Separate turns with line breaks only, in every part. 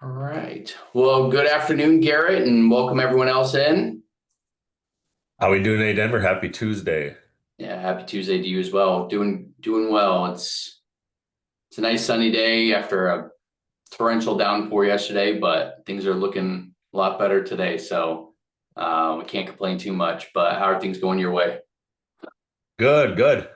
All right. Well, good afternoon, Garrett, and welcome everyone else in.
How we doing today, Denver? Happy Tuesday.
Yeah, happy Tuesday to you as well. Doing well. It's a nice sunny day after a torrential downpour yesterday, but things are looking a lot better today. So we can't complain too much. But how are things going your way?
Good, good.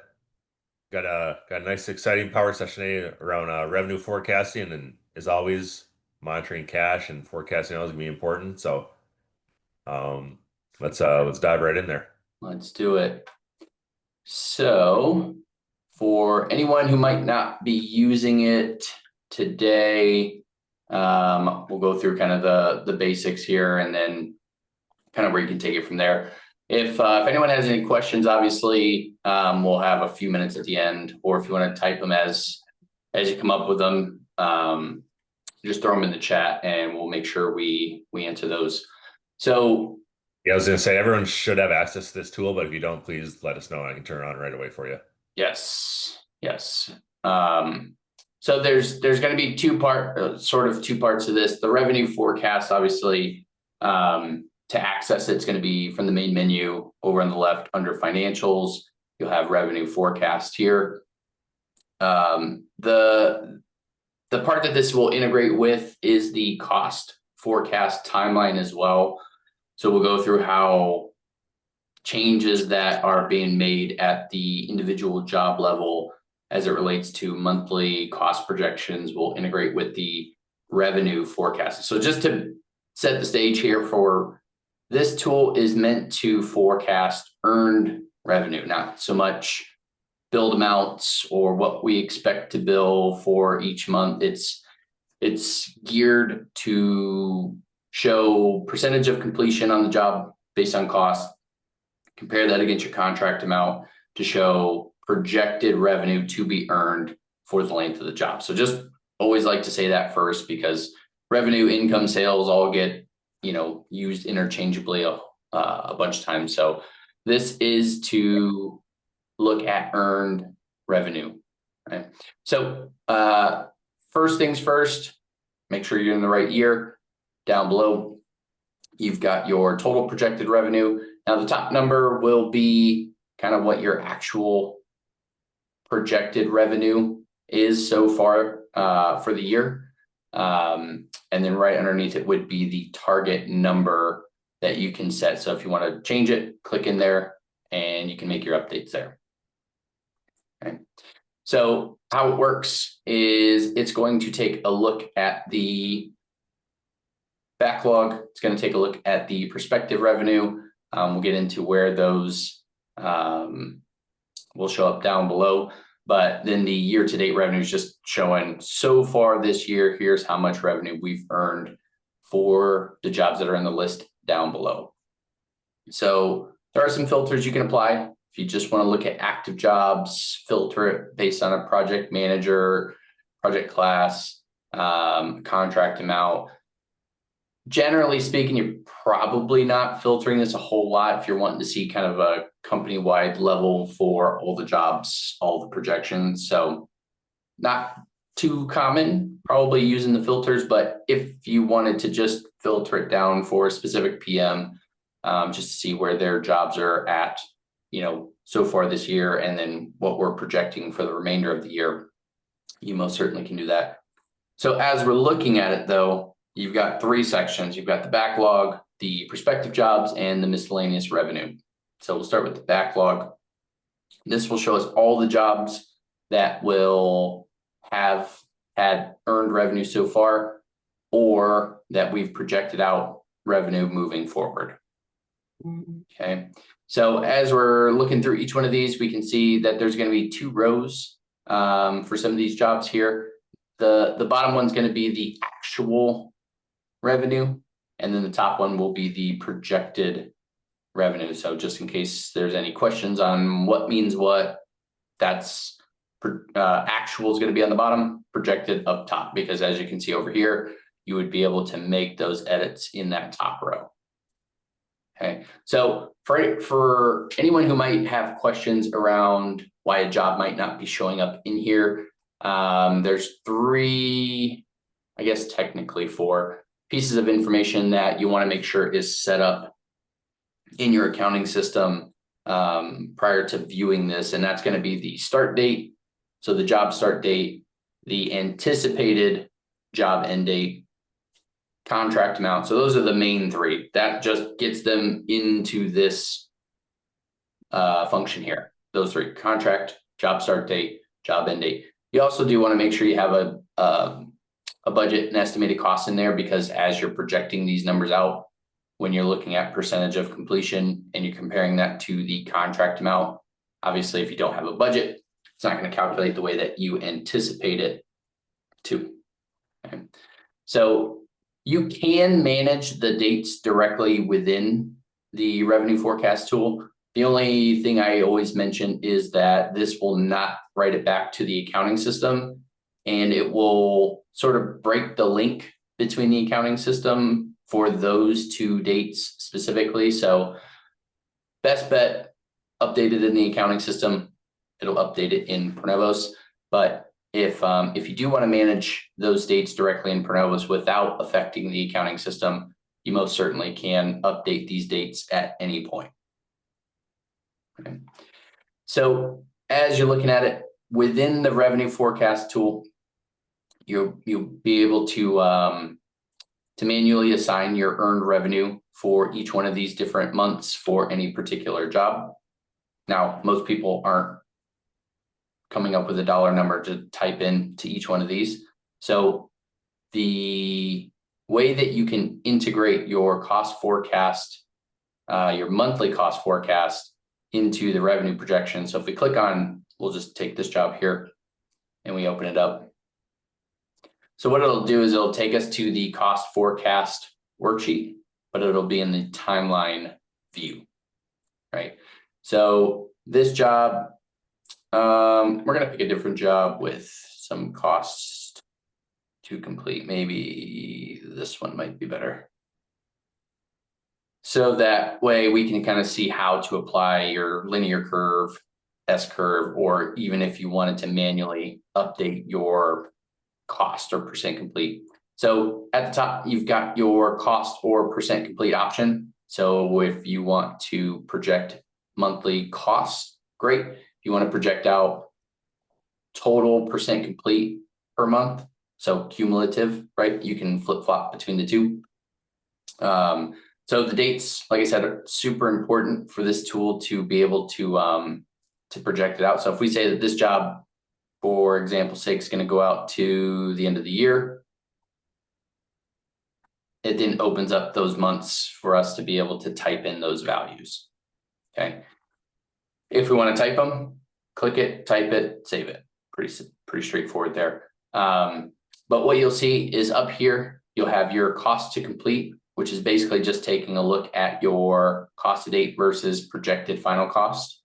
Got a nice exciting power session today around revenue forecasting, and as always, monitoring cash and forecasting is gonna be important. So um let's dive right in there.
Let's do it. So for anyone who might not be using it today, we'll go through kind of the basics here and then kind of where you can take it from there. If anyone has any questions, obviously, we'll have a few minutes at the end, or if you want to type them as you come up with them, just throw them in the chat and we'll make sure we answer those. So
Yeah, I was gonna say everyone should have access to this tool, but if you don't, please let us know and I can turn it on right away for you.
yes. So there's going to be two parts to this. The revenue forecast, obviously, to access it's going to be from the main menu over on the left under financials. You'll have revenue forecast here. The part that this will integrate with is the cost forecast timeline as well. So we'll go through how changes that are being made at the individual job level as it relates to monthly cost projections will integrate with the revenue forecast. So just to set the stage here, for this tool is meant to forecast earned revenue, not so much billed amounts or what we expect to bill for each month. It's geared to show percentage of completion on the job based on cost. Compare that against your contract amount to show projected revenue to be earned for the length of the job. So just always like to say that first, because revenue, income, sales all get used interchangeably a bunch of times. So this is to look at earned revenue, right? So first things first, make sure you're in the right year. Down below, you've got your total projected revenue. Now the top number will be kind of what your actual projected revenue is so far for the year. And then right underneath it would be the target number that you can set. So if you want to change it, click in there and you can make your updates there. Okay. So how it works is it's going to take a look at the backlog. It's going to take a look at the prospective revenue. We'll get into where those will show up down below. But then the year-to-date revenue is just showing so far this year, here's how much revenue we've earned for the jobs that are in the list down below. So there are some filters you can apply. If you just want to look at active jobs, filter it based on a project manager, project class, contract amount. Generally speaking, you're probably not filtering this a whole lot if you're wanting to see kind of a company-wide level for all the jobs, all the projections. So not too common, probably using the filters, but if you wanted to just filter it down for a specific PM, just to see where their jobs are at, so far this year, and then what we're projecting for the remainder of the year, you most certainly can do that. So as we're looking at it though, you've got three sections. You've got the backlog, the prospective jobs, and the miscellaneous revenue. So we'll start with the backlog. This will show us all the jobs that will have had earned revenue so far, or that we've projected out revenue moving forward. Okay. So as we're looking through each one of these, we can see that there's going to be two rows for some of these jobs here. The bottom one's going to be the actual revenue, and then the top one will be the projected revenue. So just in case there's any questions on what means what, that's actual is going to be on the bottom, projected up top, because as you can see over here, you would be able to make those edits in that top row. Okay, so for anyone who might have questions around why a job might not be showing up in here, there's three I guess technically 4 pieces of information that you want to make sure is set up in your accounting system prior to viewing this. And that's going to be the start date. So the job start date, the anticipated job end date, contract amount. So those are the main 3. That just gets them into this function here. Those 3: contract, job start date, job end date. You also do want to make sure you have a budget and estimated cost in there, because as you're projecting these numbers out, when you're looking at percentage of completion and you're comparing that to the contract amount, obviously if you don't have a budget, it's not going to calculate the way that you anticipate it to. Okay. So you can manage the dates directly within the revenue forecast tool. The only thing I always mention is that this will not write it back to the accounting system, and it will sort of break the link between the accounting system for those 2 dates specifically. So best bet, update it in the accounting system. It'll update it in ProNovos. But if you do want to manage those dates directly in ProNovos without affecting the accounting system, you most certainly can update these dates at any point. Okay. So as you're looking at it within the revenue forecast tool, you'll be able to manually assign your earned revenue for each one of these different months for any particular job. Now, most people aren't coming up with a dollar number to type in to each one of these. So the way that you can integrate your cost forecast, your monthly cost forecast into the revenue projection. So if we click on, we'll just take this job here and we open it up. So what it'll do is it'll take us to the cost forecast worksheet, but it'll be in the timeline view, right? So this job, we're going to pick a different job with some costs to complete. Maybe this one might be better. So that way we can kind of see how to apply your linear curve, S curve, or even if you wanted to manually update your cost or percent complete. So at the top, you've got your cost or percent complete option. So if you want to project monthly costs, great. If you want to project out total percent complete per month, so cumulative, right? You can flip-flop between the 2. So the dates, like I said, are super important for this tool to be able to project it out. So if we say that this job, for example's sake, is going to go out to the end of the year, it then opens up those months for us to be able to type in those values. Okay. If we want to type them, click it, type it, save it. Pretty straightforward there. But what you'll see is up here, you'll have your cost to complete, which is basically just taking a look at your cost to date versus projected final cost.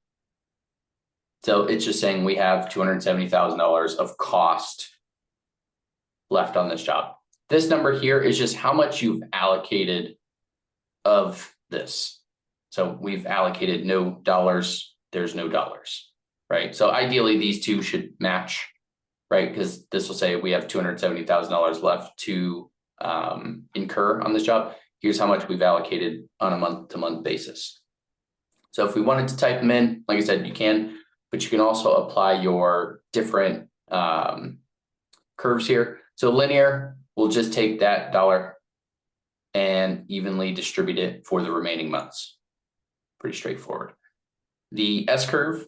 So it's just saying we have $270,000 of cost left on this job. This number here is just how much you've allocated of this. So we've allocated no dollars, there's no dollars, right? So ideally these 2 should match, right? Because this will say we have $270,000 left to incur on this job. Here's how much we've allocated on a month-to-month basis. So if we wanted to type them in, like I said, you can, but you can also apply your different curves here. So linear, we'll just take that dollar and evenly distribute it for the remaining months. Pretty straightforward. The S curve,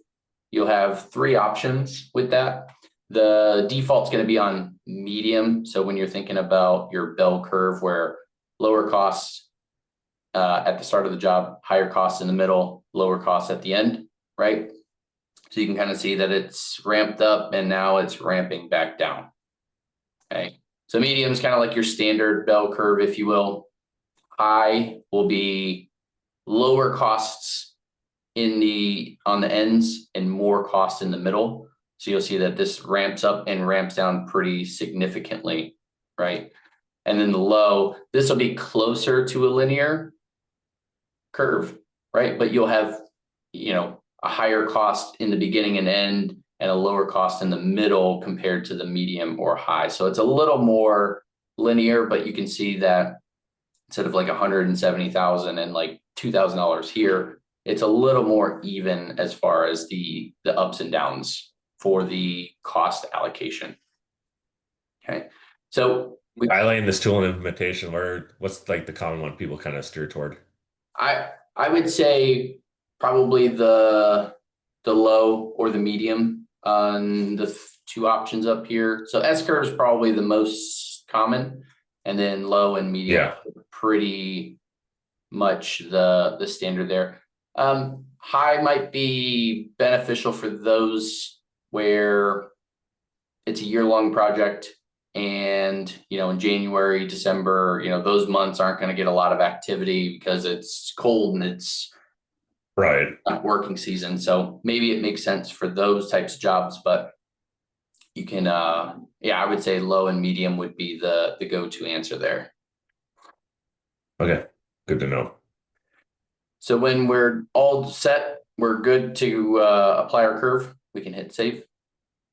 you'll have 3 options with that. The default's going to be on medium. So when you're thinking about your bell curve, where lower costs at the start of the job, higher costs in the middle, lower costs at the end, right? So you can kind of see that it's ramped up and now it's ramping back down. Okay. So medium is kind of like your standard bell curve, if you will. High will be lower costs on the ends and more costs in the middle. So you'll see that this ramps up and ramps down pretty significantly, right? And then the low, this will be closer to a linear curve, right? But you'll have, a higher cost in the beginning and end and a lower cost in the middle compared to the medium or high. So it's a little more linear, but you can see that instead of like 170,000 and like $2,000 here, it's a little more even as far as the ups and downs for the cost allocation. Okay, so
Highlighting this tool and implementation, what's like the common one people kind of steer toward?
I would say probably the low or the medium on the two options up here. So S curve is probably the most common, and then low and medium
Yeah.
are pretty much the standard there. High might be beneficial for those where it's a year-long project, and in January, December, those months aren't going to get a lot of activity because it's cold and it's
Right.
not working season. So maybe it makes sense for those types of jobs, but you can I would say low and medium would be the go-to answer there.
Okay, good to know.
So when we're all set, we're good to apply our curve. We can hit save.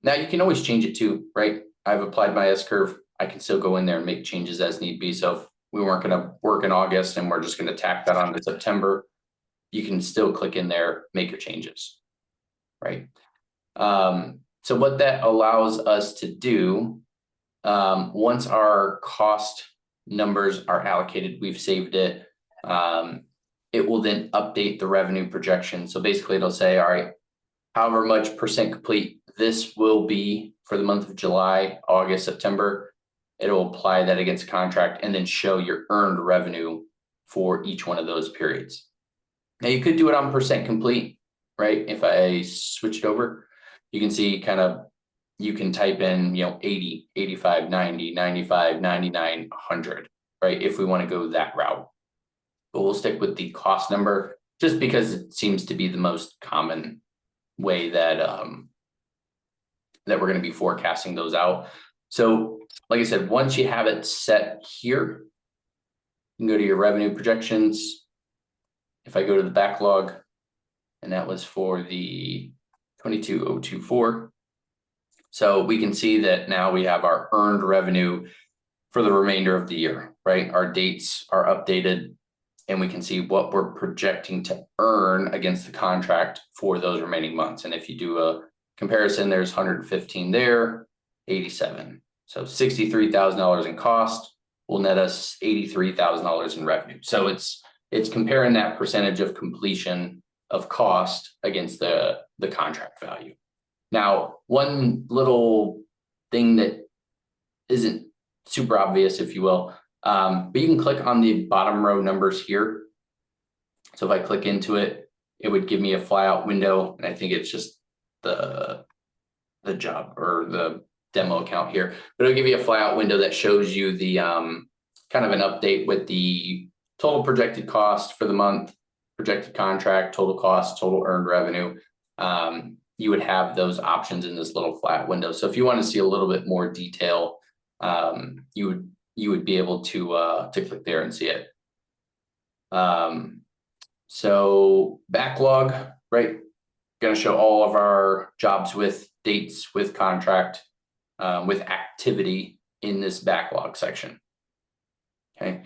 Now you can always change it too, right? I've applied my S curve. I can still go in there and make changes as need be. So if we weren't going to work in August and we're just going to tack that on to September, you can still click in there, make your changes, right? So what that allows us to do, once our cost numbers are allocated, we've saved it. It will then update the revenue projection. So basically it'll say, all right, however much percent complete this will be for the month of July, August, September, it'll apply that against a contract and then show your earned revenue for each one of those periods. Now you could do it on percent complete, right? If I switch it over, you can see you can type in, 80, 85, 90, 95, 99, 100, right? If we want to go that route, but we'll stick with the cost number just because it seems to be the most common way that we're going to be forecasting those out. So like I said, once you have it set here, you can go to your revenue projections. If I go to the backlog, and that was for the 22,024. So we can see that now we have our earned revenue for the remainder of the year, right? Our dates are updated and we can see what we're projecting to earn against the contract for those remaining months. And if you do a comparison, there's 115 there, 87. So $63,000 in cost will net us $83,000 in revenue. So it's comparing that percentage of completion of cost against the contract value. Now, one little thing that isn't super obvious, if you will, but you can click on the bottom row numbers here. So if I click into it, it would give me a flyout window, and I think it's just the job or the demo account here, but it'll give you a flyout window that shows you the kind of an update with the total projected cost for the month, projected contract, total cost, total earned revenue. You would have those options in this little flat window. So if you want to see a little bit more detail, you would be able to click there and see it. So backlog, right? Going to show all of our jobs with dates, with contract, with activity in this backlog section. Okay.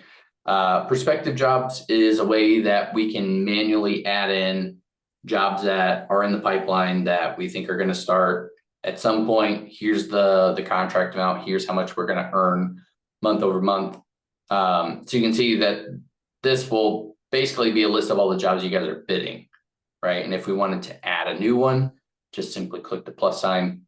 Prospective jobs is a way that we can manually add in jobs that are in the pipeline that we think are going to start at some point. Here's the contract amount. Here's how much we're going to earn month over month. So you can see that this will basically be a list of all the jobs you guys are bidding, right? And if we wanted to add a new one, just simply click the plus sign,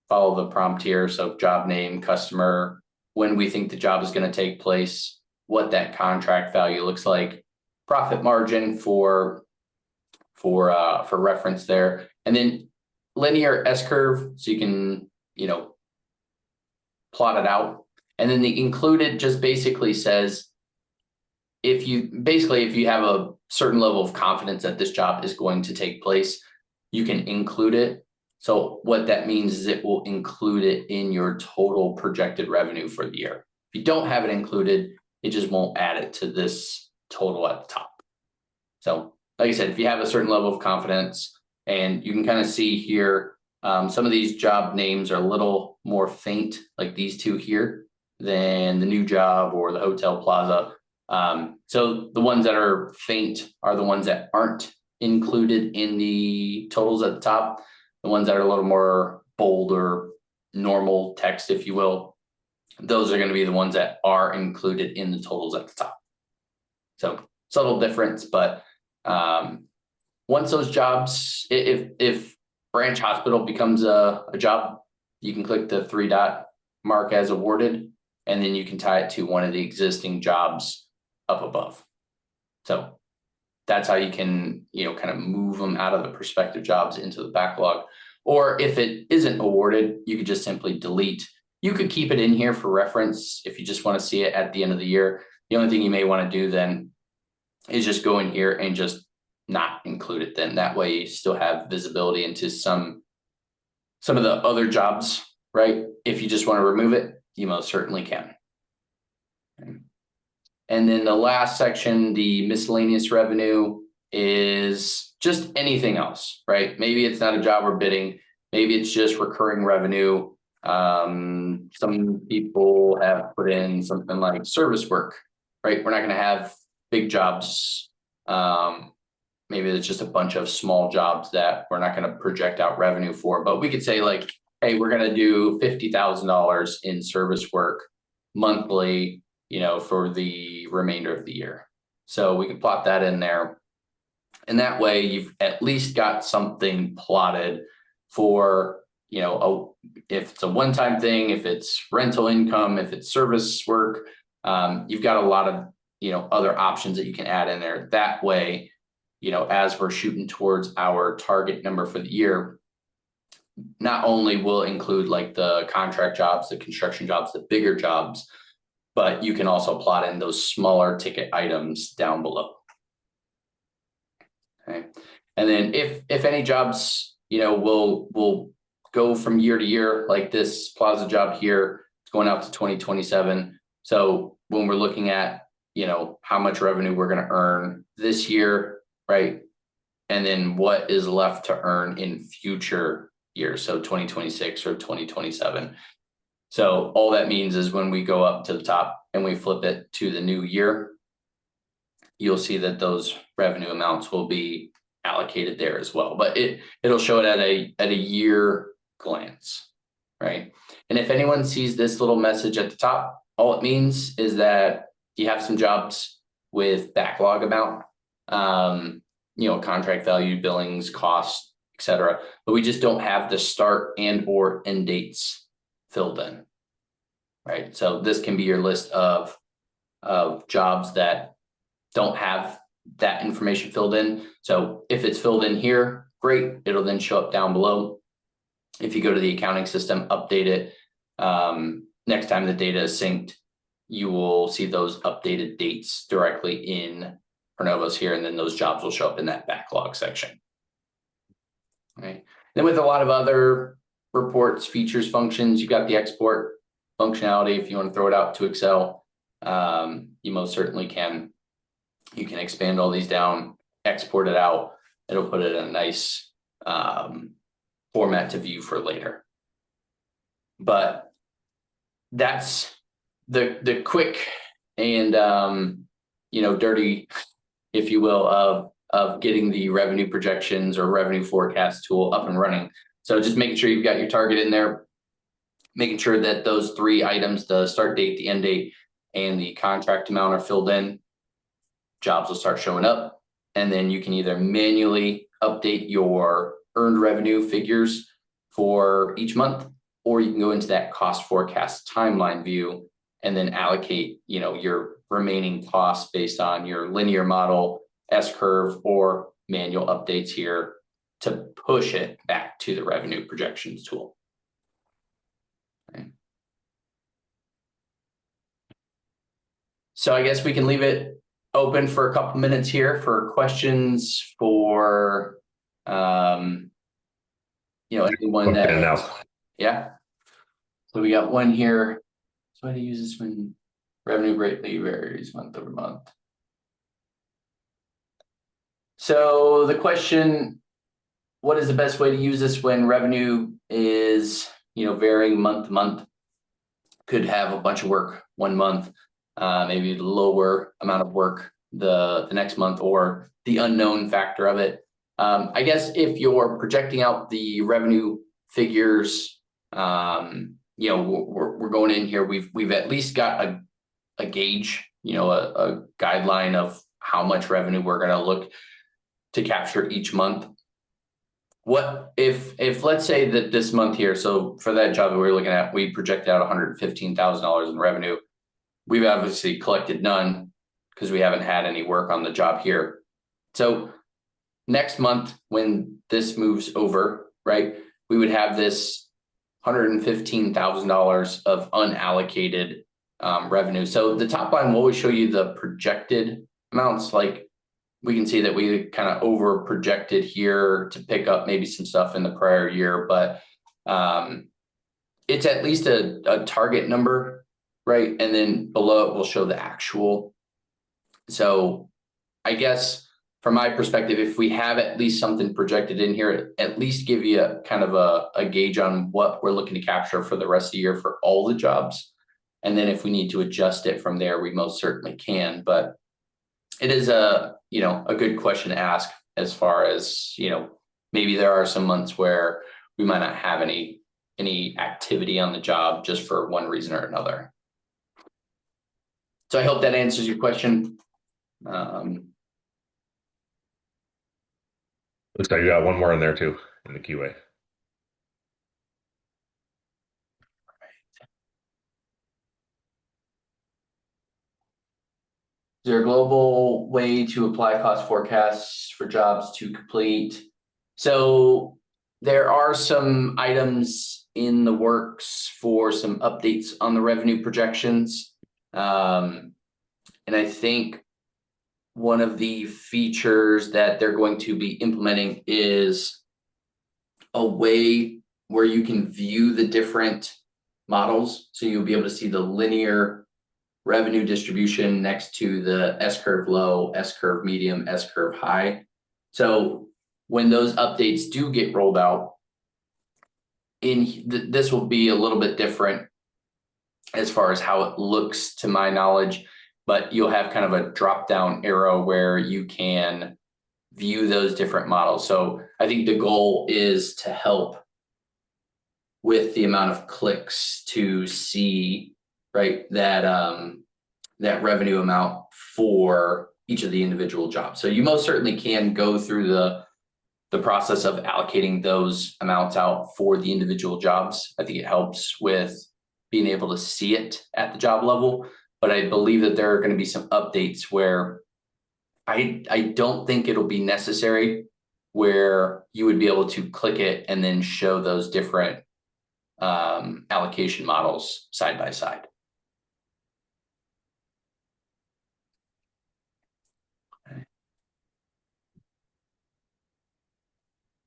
follow the prompt here. So job name, customer, when we think the job is going to take place, what that contract value looks like, profit margin for reference there, and then linear S curve, so you can plot it out. And then the included just basically says if you have a certain level of confidence that this job is going to take place, you can include it. So what that means is it will include it in your total projected revenue for the year. If you don't have it included, it just won't add it to this total at the top. So like I said, if you have a certain level of confidence, and you can kind of see here, some of these job names are a little more faint, like these two here. than the new job or the hotel plaza. So the ones that are faint are the ones that aren't included in the totals at the top. The ones that are a little more bold or normal text, if you will, those are going to be the ones that are included in the totals at the top. So subtle difference, but once those jobs, if branch hospital becomes a job, you can click the 3-dot mark as awarded, and then you can tie it to one of the existing jobs up above. So that's how you can, kind of move them out of the prospective jobs into the backlog. Or if it isn't awarded, you could just simply delete. You could keep it in here for reference if you just want to see it at the end of the year. The only thing you may want to do then is just go in here and just not include it then. That way you still have visibility into some of the other jobs, right? If you just want to remove it, you most certainly can. And then the last section, the miscellaneous revenue, is just anything else, right? Maybe it's not a job we're bidding. Maybe it's just recurring revenue. Some people have put in something like service work, right? We're not going to have big jobs. Maybe it's just a bunch of small jobs that we're not going to project out revenue for, but we could say like, hey, we're going to do $50,000 in service work monthly, for the remainder of the year. So we can plot that in there. And that way you've at least got something plotted for, if it's a one-time thing, if it's rental income, if it's service work, you've got a lot of, other options that you can add in there. That way, as we're shooting towards our target number for the year, not only will include like the contract jobs, the construction jobs, the bigger jobs, but you can also plot in those smaller ticket items down below. Okay. And then if any jobs, will go from year to year, like this plaza job here, it's going out to 2027. So when we're looking at, how much revenue we're going to earn this year, right? And then what is left to earn in future years, so 2026 or 2027. So all that means is when we go up to the top and we flip it to the new year, you'll see that those revenue amounts will be allocated there as well. But it'll show it at a year glance, right? And if anyone sees this little message at the top, all it means is that you have some jobs with backlog amount, contract value, billings, cost, etc. But we just don't have the start and or end dates filled in, right? So this can be your list of jobs that don't have that information filled in. So if it's filled in here, great. It'll then show up down below. If you go to the accounting system, update it. Next time the data is synced, you will see those updated dates directly in ProNovos here, and then those jobs will show up in that backlog section. Right. Then with a lot of other reports, features, functions, you've got the export functionality. If you want to throw it out to Excel, you most certainly can. You can expand all these down, export it out. It'll put it in a nice format to view for later. But that's the quick and dirty, if you will, of getting the revenue projections or revenue forecast tool up and running. So just making sure you've got your target in there, making sure that those 3 items, the start date, the end date, and the contract amount are filled in. Jobs will start showing up, and then you can either manually update your earned revenue figures for each month, or you can go into that cost forecast timeline view and then allocate, your remaining costs based on your linear model, S-curve, or manual updates here to push it back to the revenue projections tool. Okay. So I guess we can leave it open for a couple minutes here for questions for anyone that yeah. So we got one here. So how to use this when revenue greatly varies month over month. So the question, what is the best way to use this when revenue is varying month to month? could have a bunch of work one month, maybe lower amount of work the next month, or the unknown factor of it. I guess if you're projecting out the revenue figures, you know, we're going in here, we've at least got a gauge, you know, a guideline of how much revenue we're going to look to capture each month. What if let's say that this month here, so for that job that we were looking at, we projected out $115,000 in revenue. We've obviously collected none because we haven't had any work on the job here. So next month, when this moves over, right, we would have this $115,000 of unallocated revenue. So the top line will always show you the projected amounts. Like, we can see that we kind of over projected here to pick up maybe some stuff in the prior year, but it's at least a target number, right? And then below it will show the actual. So I guess from my perspective, if we have at least something projected in here, at least give you a kind of a gauge on what we're looking to capture for the rest of the year for all the jobs. And then if we need to adjust it from there, we most certainly can. But it is a good question to ask, as far as, you know, maybe there are some months where we might not have any activity on the job just for one reason or another. So I hope that answers your question.
Looks like you got one more in there too, in the QA.
Is there a global way to apply cost forecasts for jobs to complete? So there are some items in the works for some updates on the revenue projections. And I think one of the features that they're going to be implementing is a way where you can view the different models. So you'll be able to see the linear revenue distribution next to the S-curve low, S-curve medium, S-curve high. So when those updates do get rolled out, this will be a little bit different as far as how it looks, to my knowledge, but you'll have kind of a drop-down arrow where you can view those different models. So I think the goal is to help with the amount of clicks to see, right, that revenue amount for each of the individual jobs. So you most certainly can go through the process of allocating those amounts out for the individual jobs. I think it helps with being able to see it at the job level, but I believe that there are going to be some updates where I don't think it'll be necessary, where you would be able to click it and then show those different allocation models side by side.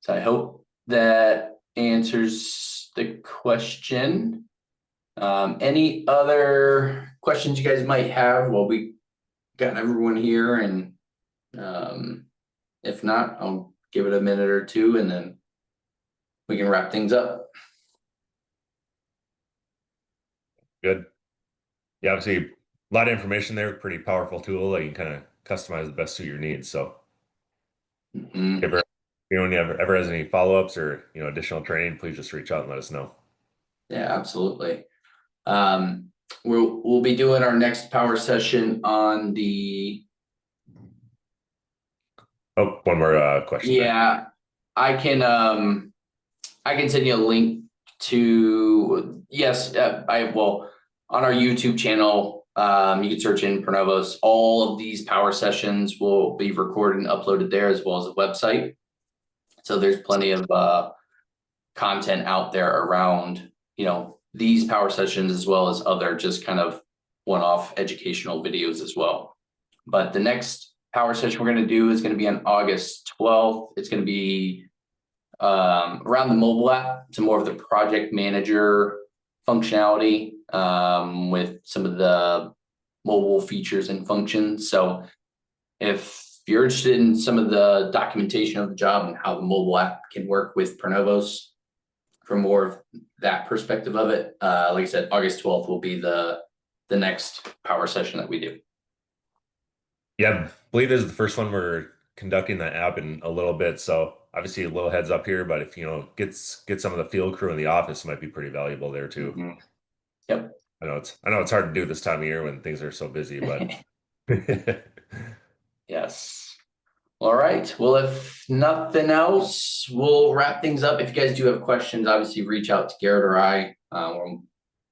So I hope that answers the question. Any other questions you guys might have? Well, we got everyone here, and if not, I'll give it a minute or two and then we can wrap things up.
Good. Yeah, obviously a lot of information there, pretty powerful tool that you can kind of customize the best suit your needs. So if anyone ever has any follow-ups or, you know, additional training, please just reach out and let us know.
Yeah, absolutely. We'll be doing our next power session on the.
Oh, one more question.
Yeah, there. I can send you a link to, yes, on our YouTube channel, you can search in ProNovos. All of these power sessions will be recorded and uploaded there, as well as a website. So there's plenty of content out there around, you know, these power sessions, as well as other just kind of one-off educational videos as well. But the next power session we're going to do is going to be on August 12th. It's going to be around the mobile app, to more of the project manager functionality, with some of the mobile features and functions. So if you're interested in some of the documentation of the job and how the mobile app can work with ProNovos, from more of that perspective of it. Like I said, August 12th will be the next power session that we do.
Yeah, I believe this is the first one we're conducting the app in a little bit. So obviously a little heads up here, but if get some of the field crew in the office, might be pretty valuable there too.
Mhm. Yep.
I know it's hard to do this time of year when things are so busy, but
Yes. All right. Well, if nothing else, we'll wrap things up. If you guys do have questions, obviously reach out to Garrett or I. We're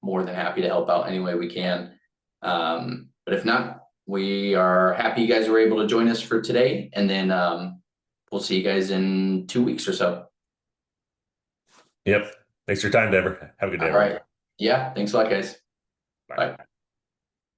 more than happy to help out any way we can. But if not, we are happy you guys were able to join us for today. And then we'll see you guys in 2 weeks or so.
Yep. Thanks for your time, Deborah. Have a good day,
All
everyone.
right. Yeah. Thanks a lot, guys.
Bye.
Bye.